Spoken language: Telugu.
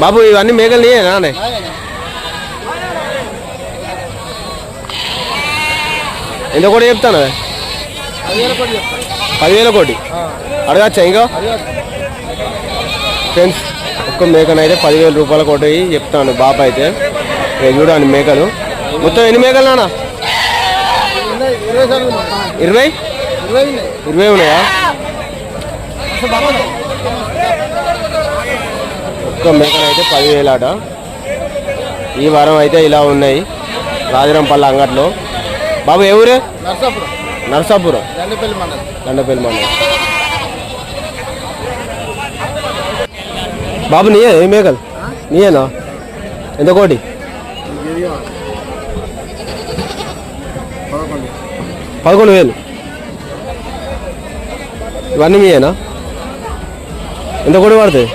బాబు ఇవన్నీ మేకలు నీయేనా? ఎంత కోటి చెప్తాను? 10,000 కోటి అడగచ్చా ఇంకా? ఫ్రెండ్స్ ఒక్క మేకనైతే 10,000 రూపాయల కోటి చెప్తాను బాబు అయితే. చూడండి మేకలు మొత్తం ఎన్ని మేకలు నాన్న? 20 ఉన్నాయా? ఒక్క మేకనైతే 10,000 అట. ఈ వారం అయితే ఇలా ఉన్నాయి రాజరంపల్లి అంగట్లో. బాబు ఏ ఊరే? నర్సాపురం దండపల్లి మండలం. బాబు నీయే ఏ మేకలు? నీయేనా? ఎంత కోటి? 11,000. ఇవన్నీ మీయేనా? ఎంత కోటి పడుతుంది?